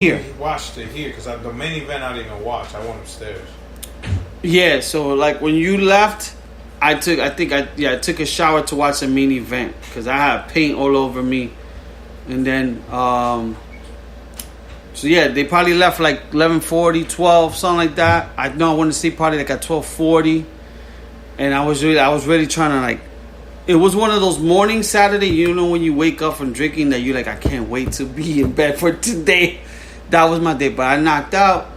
here. We watched it here because the main event I didn't even watch. I went upstairs. Yeah, so like when you left, I took a shower to watch the main event because I had paint all over me, and then so yeah, they probably left like 11:40, 12, something like that. I know I went to sleep probably like at 12:40, and I was really trying to like. It was one of those morning Saturday, you know, when you wake up from drinking that you're like, I can't wait to be in bed for today. That was my day, but I knocked out.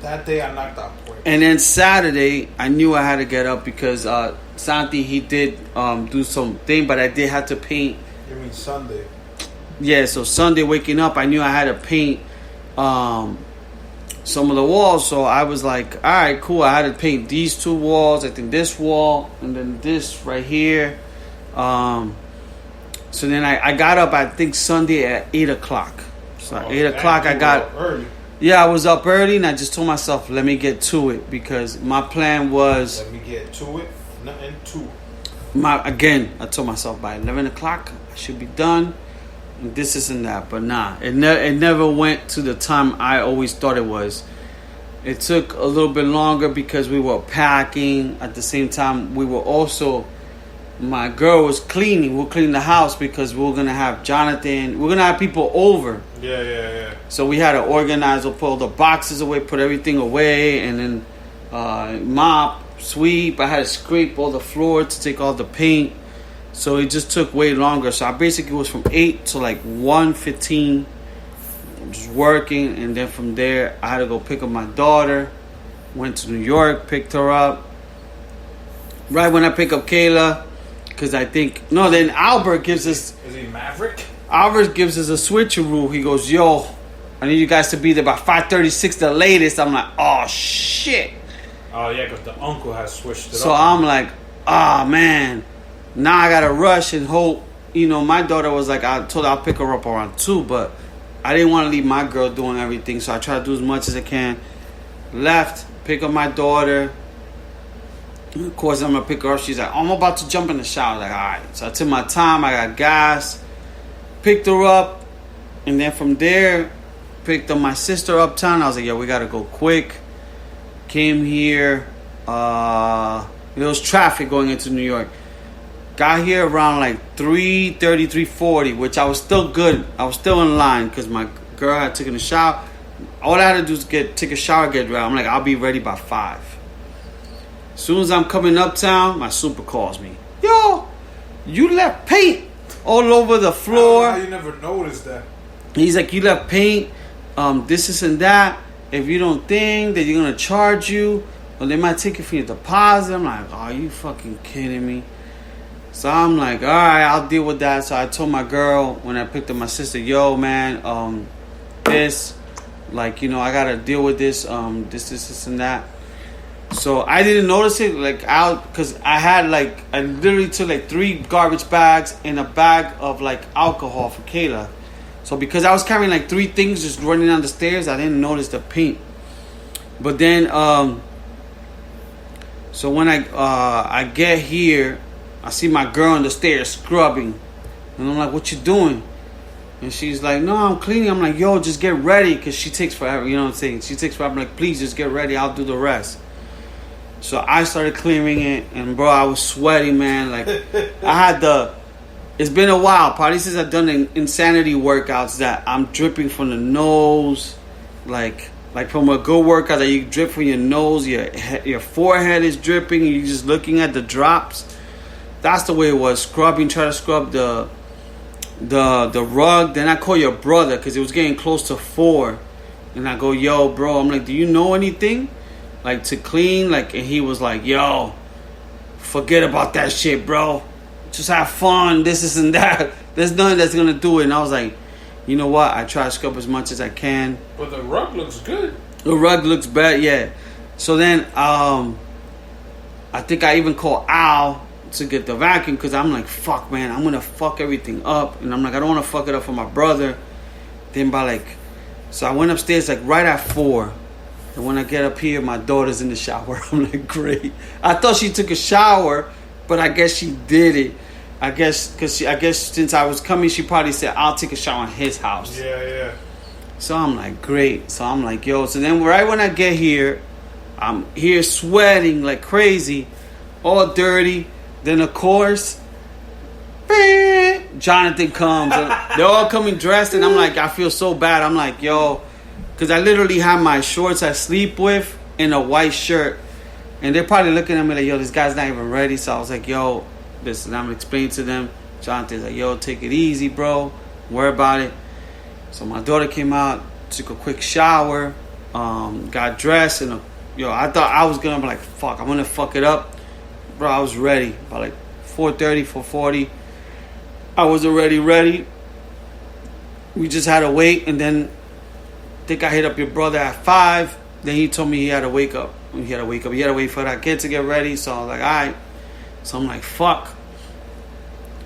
That day I knocked out quick. And then Saturday, I knew I had to get up because Santi, he did do something, but I did have to paint. You mean Sunday? Yeah, so Sunday waking up, I knew I had to paint some of the walls. So I was like, all right, cool. I had to paint these two walls. I think this wall and then this right here. So then I got up, I think Sunday at 8 o'clock. So at 8 o'clock, I got... early. Yeah, I was up early, and I just told myself, let me get to it, because my plan was... Let me get to it, nothing to it. I told myself by 11 o'clock, I should be done, and this, and that. But nah, it never went to the time I always thought it was. It took a little bit longer because we were packing. At the same time, we were also... My girl was cleaning. We'll clean the house because we were going to have Jonathan... We're going to have people over. Yeah. So we had to organize, we'll pull the boxes away, put everything away, and then mop, sweep. I had to scrape all the floor to take all the paint. So it just took way longer. So I basically was from 8 to like 1:15, just working. And then from there, I had to go pick up my daughter. Went to New York, picked her up. Right when I pick up Kayla, because I think... No, then Albert gives us... Is he Maverick? Albert gives us a switcheroo. He goes, yo, I need you guys to be there by 5:36 the latest. I'm like, oh, shit. Oh, yeah, because the uncle has switched it up. So I'm like, oh, man. Now I got to rush and hope. You know, my daughter was like, I told her I'll pick her up around 2, but I didn't want to leave my girl doing everything. So I try to do as much as I can. Left, pick up my daughter. And of course, I'm going to pick her up. She's like, oh, I'm about to jump in the shower. Like, all right. So I took my time. I got gas. Picked her up, and then from there, picked up my sister uptown. I was like, yeah, we gotta go quick. Came here. There was traffic going into New York. Got here around like 3:30, 3:40, which I was still good. I was still in line because my girl had taken a shower. All I had to do is take a shower, get ready. I'm like, I'll be ready by 5. As soon as I'm coming uptown, my super calls me. Yo, you left paint all over the floor. How you never noticed that? He's like, you left paint, this and that. If you don't think that you're gonna charge you, or they might take it for your deposit. I'm like, are you fucking kidding me? So I'm like, all right, I'll deal with that. So I told my girl when I picked up my sister, yo, man, this, like, you know, I gotta deal with this, this and that. So I didn't notice it like out because I literally took like 3 garbage bags and a bag of like alcohol for Kayla. So because I was carrying like 3 things just running down the stairs, I didn't notice the paint. But then so when I get here, I see my girl on the stairs scrubbing, and I'm like, what you doing? And she's like, no, I'm cleaning. I'm like, yo, just get ready, because she takes forever, you know what I'm saying? She takes forever. I'm like, please just get ready, I'll do the rest. So I started clearing it, and bro, I was sweating, man. Like, it's been a while, probably since I've done insanity workouts, that I'm dripping from the nose, like from a good workout that you drip from your nose, your forehead is dripping, and you're just looking at the drops. That's the way it was. Try to scrub the rug. Then I call your brother, because it was getting close to 4, and I go, yo, bro, I'm like, do you know anything? Like, to clean, like, and he was like, yo, forget about that shit, bro. Just have fun, this and that. There's nothing that's gonna do it. And I was like, you know what? I try to scrub as much as I can. But the rug looks good. The rug looks bad, yeah. So then, I think I even called Al to get the vacuum, because I'm like, fuck, man, I'm gonna fuck everything up. And I'm like, I don't want to fuck it up for my brother. Then so I went upstairs like right at 4. And when I get up here, my daughter's in the shower. I'm like, great. I thought she took a shower, but I guess she did it. I guess since I was coming, she probably said, I'll take a shower in his house. Yeah. So I'm like, great. So I'm like, yo. So then right when I get here, I'm here sweating like crazy, all dirty. Then of course, Jonathan comes. And they're all coming dressed, and I'm like, I feel so bad. I'm like, yo, because I literally have my shorts I sleep with and a white shirt, and they're probably looking at me like, yo, this guy's not even ready. So I was like, yo, listen, I'm explaining to them. Jonathan's like, yo, take it easy, bro. Don't worry about it. So my daughter came out, took a quick shower, got dressed, and I thought I was gonna be like, fuck, I'm gonna fuck it up, bro. I was ready by like 4:30, 4:40. I was already ready. We just had to wait, and then I think I hit up your brother at 5. Then he told me he had to wake up. He had to wait for that kid to get ready. So I was like, all right. So I'm like, fuck.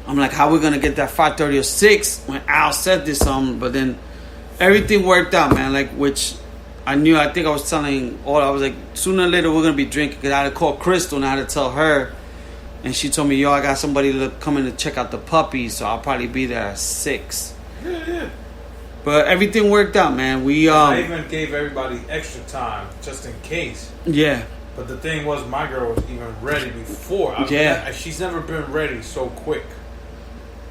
I'm like, how we gonna get that 5:30 or 6 when Al said this but then everything worked out, man. Like, which I knew. I think I was telling I was like, sooner or later we're gonna be drinking. Cause I had to call Crystal and I had to tell her, and she told me, yo, I got somebody coming to check out the puppies, so I'll probably be there at 6. Yeah. But everything worked out, man. I even gave everybody extra time just in case. Yeah. But the thing was, my girl was even ready before. She's never been ready so quick.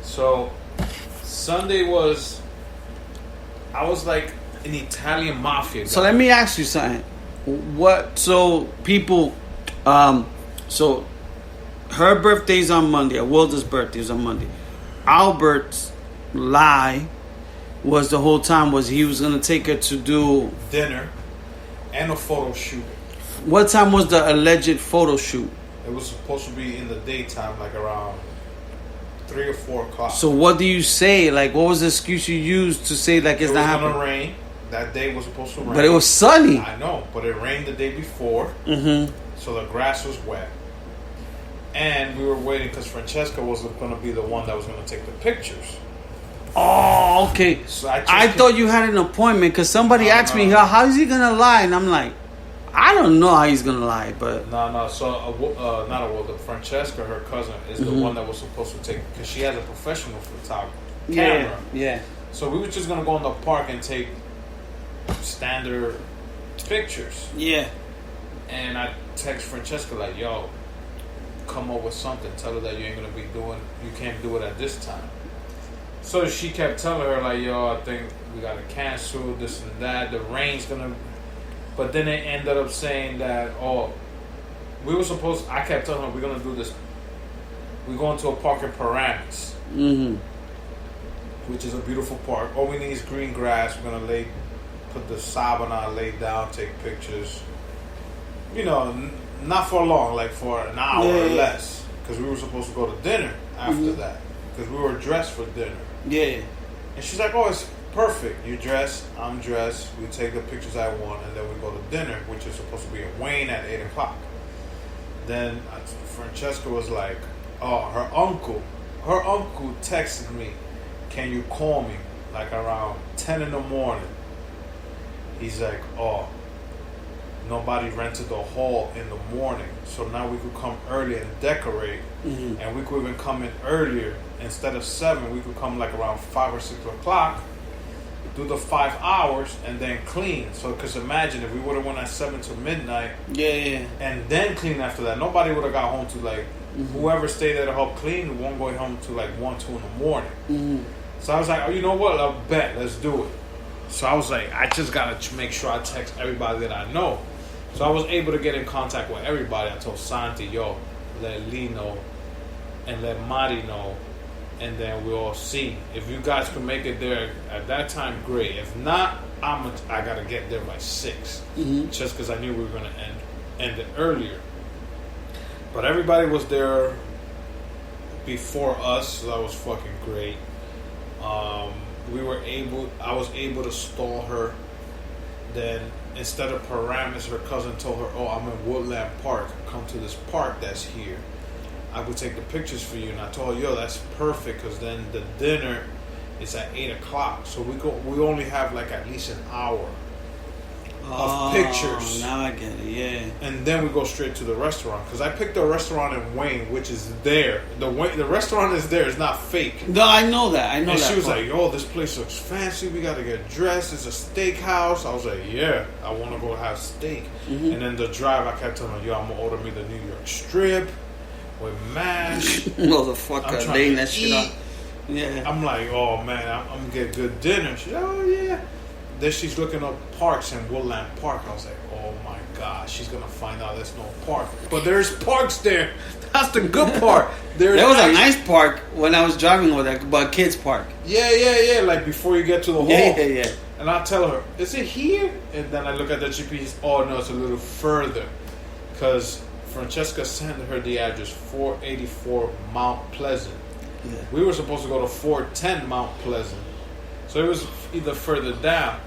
So Sunday I was like an Italian mafia guy. So let me ask you something. So people, so her birthday's on Monday. Wilda's birthday is on Monday. Albert's lie was the whole time he was going to take her to do dinner and a photo shoot. What time was the alleged photo shoot? It was supposed to be in the daytime, like around 3 or 4 o'clock. So what do you say? Like, what was the excuse you used to say like it's not happening? It was going to rain. That day was supposed to rain. But it was sunny. I know, but it rained the day before. Mm-hmm. So the grass was wet. And we were waiting because Francesca was going to be the one that was going to take the pictures. Oh, okay. So I thought you had an appointment because somebody asked me, how is he going to lie? And I'm like, I don't know how he's going to lie, but... No. So, Francesca, her cousin, is the one that was supposed to take... Because she has a professional photographer camera. Yeah. So we were just going to go in the park and take standard pictures. Yeah. And I text Francesca like, yo, come up with something. Tell her that you ain't going to be doing... You can't do it at this time. So she kept telling her like, yo, I think we got to cancel this and that. The rain's going to... But then it ended up saying that, we were supposed... I kept telling her, we're going to do this. We're going to a park in Paramus. Mm-hmm. Which is a beautiful park. All we need is green grass. We're going to put the sabana, lay down, take pictures. You know, not for long, like for an hour or less. Because we were supposed to go to dinner after that. Because we were dressed for dinner. Yeah. And she's like, it's perfect. You dress, I'm dressed. We take the pictures I want, and then we go to dinner, which is supposed to be in Wayne at 8 o'clock. Then Francesca was like, her uncle texted me, can you call me? Like around 10 in the morning. He's like, nobody rented the hall in the morning, so now we could come early and decorate. Mm-hmm. And we could even come in earlier. Instead of 7, we could come like around 5 or 6 o'clock, do the 5 hours, and then clean. So, because imagine if we would have went at 7 to midnight, and then clean after that, nobody would have got home to like, whoever stayed there to help clean won't go home to like 1, 2 in the morning. Mm-hmm. So I was like, you know what? I'll bet. Let's do it. So I was like, I just got to make sure I text everybody that I know. So I was able to get in contact with everybody. I told Santi, yo, let Lee know, and let Mari know, and then we'll all see. If you guys can make it there at that time, great. If not, I got to get there by 6. Mm-hmm. Just because I knew we were going to end it earlier. But everybody was there before us, so that was fucking great. I was able to stall her. Then instead of Paramus, her cousin told her, I'm in Woodland Park. Come to this park that's here. I would take the pictures for you. And I told her, yo, that's perfect, because then the dinner is at 8 o'clock. So we only have like at least an hour. of pictures. Now I get it, yeah. And then we go straight to the restaurant. Because I picked a restaurant in Wayne, which is there. The restaurant is there. It's not fake. No, I know that. And she was like, "Yo, this place looks fancy. We got to get dressed. It's a steakhouse." I was like, "Yeah, I want to go have steak." And then the drive, I kept telling her, "Yo, I'm going to order me the New York strip with mash." Motherfucker, laying that shit up. Yeah. I'm like, "Oh, man, I'm going to get good dinner." She's like, "Oh, yeah." Then she's looking up parks in Woodland Park. I was like, "Oh my God, she's gonna find out there's no park." But there's parks there. That's the good part. There was a nice park when I was driving over there, but a kids park. Yeah. Like before you get to the hall. Yeah. And I tell her, "Is it here?" And then I look at the GPS. Oh no, it's a little further. Because Francesca sent her the address 484 Mount Pleasant. Yeah. We were supposed to go to 410 Mount Pleasant. So it was either further down.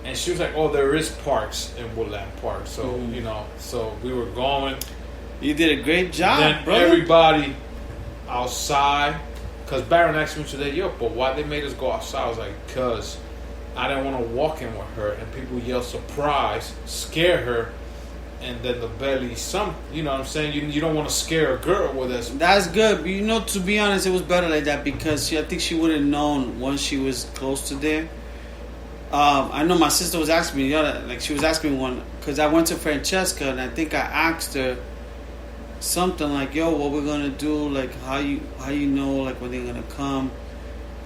And she was like, "Oh, there is parks in Woodland Park." So, so we were going. You did a great job, then brother. Everybody outside. Because Baron asked me today, "Yo, but why they made us go outside?" I was like, "Because I didn't want to walk in with her and people yell surprise, scare her, and then the belly, you know what I'm saying? You don't want to scare a girl with us." That's good. To be honest, it was better like that because I think she would have known once she was close to there. I know my sister was asking me, she was asking me one, because I went to Francesca and I think I asked her something like, "Yo, what we're gonna do? Like, how you know, like, when they're gonna come?"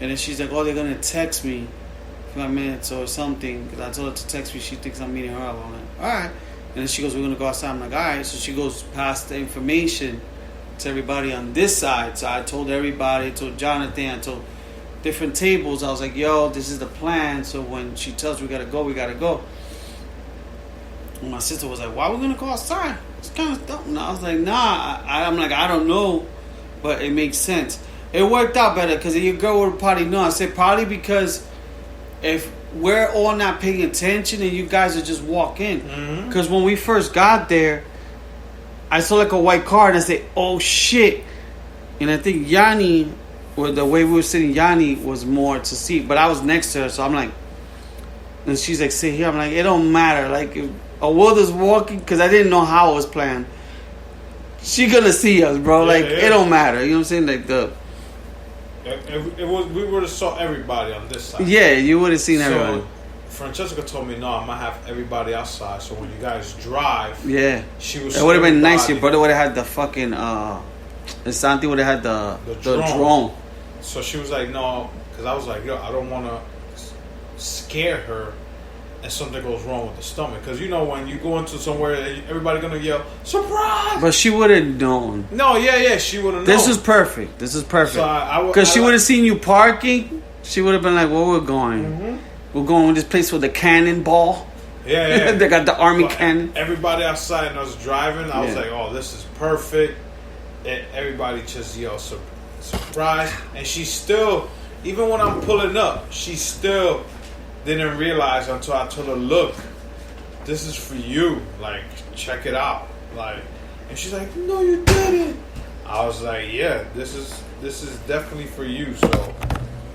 And then she's like, "Oh, they're gonna text me 5 minutes or something." Because I told her to text me. She thinks I'm meeting her up. I'm like, "All right." And then she goes, "We're gonna go outside." I'm like, "All right." So she goes past the information to everybody on this side. So I told everybody, I told Jonathan, I told different tables. I was like, "Yo, this is the plan." So when she tells we gotta go, we gotta go. And my sister was like, "Why are we gonna go outside? It's kind of dumb." And I was like, "Nah." I'm like, "I don't know, but it makes sense." It worked out better because your girl would probably know. I said probably because if we're all not paying attention and you guys would just walk in. Because when we first got there, I saw like a white car and I said, "Oh shit!" And I think Yanni, with the way we were sitting, Yanni was more to see, but I was next to her, so I'm like, and she's like, "Sit here." I'm like, "It don't matter. Like, if a Wilder's walking," because I didn't know how it was planned. She gonna see us, bro. It don't matter. You know what I'm saying? Like it was. We would have saw everybody on this side. Yeah, you would have seen everyone. Francesca told me, "No, I'm gonna have everybody outside. So when you guys drive, she was. It would have been nice. Your brother would have had the fucking. Santi would have had the drone. So she was like, "No," because I was like, "Yo, I don't want to scare her and something goes wrong with the stomach." Because when you go into somewhere, everybody gonna yell surprise. But she would have known. No, yeah, she would have known. This is perfect. So because she would have seen you parking. She would have been like, "Where we're going? We're going to this place with the cannonball." Yeah. They got the army cannon. Everybody outside and us driving. I was like, "Oh, this is perfect." And everybody just yells surprise. And she still, even when I'm pulling up, she still didn't realize until I told her, "Look, this is for you. Like, check it out." Like, and she's like, "No, you didn't." I was like, "Yeah, this is definitely for you." So,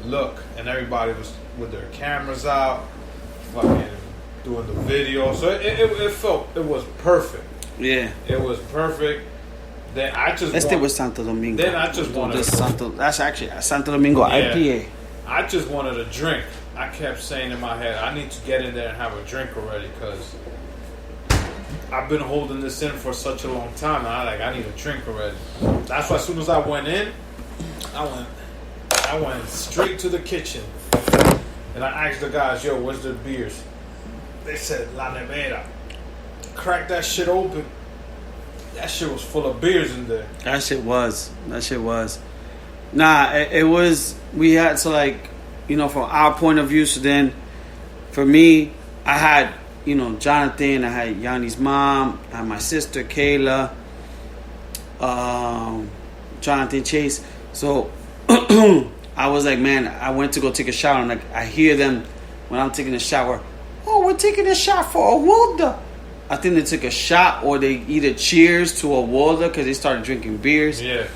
look, and everybody was with their cameras out, fucking doing the video. So it was perfect. Yeah, it was perfect. Then I just let's stay with Santo Domingo. Then I just wanted that's actually Santo Domingo IPA. I just wanted a drink. I kept saying in my head, I need to get in there and have a drink already because I've been holding this in for such a long time. And I need a drink already. That's why as soon as I went in, I went straight to the kitchen and I asked the guys, "Yo, where's the beers?" They said La Nevera. Cracked that shit open. That shit was full of beers in there. That shit was. Nah, it was. We had to from our point of view. So then, for me, I had Jonathan. I had Yanni's mom. I had my sister Kayla. Jonathan Chase. So I was like, man, I went to go take a shower. And I hear them when I'm taking a shower. "Oh, we're taking a shot for a Wilder." I think they took a shot or they either cheers to a Wilder because they started drinking beers. Yeah.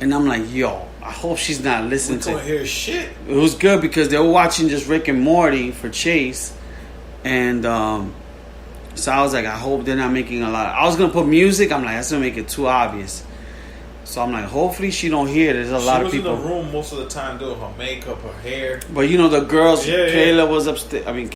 And I'm like, yo, I hope she's not listening to hear shit. It was good because they were watching just Rick and Morty for Chase. And so I was like, I hope they're not making a lot. I was gonna put music. I'm like, that's gonna make it too obvious. So I'm like, hopefully she don't hear. There's a lot of people. She was in the room most of the time doing her makeup, her hair. But you know the girls. Yeah, Kayla was upstairs. I mean,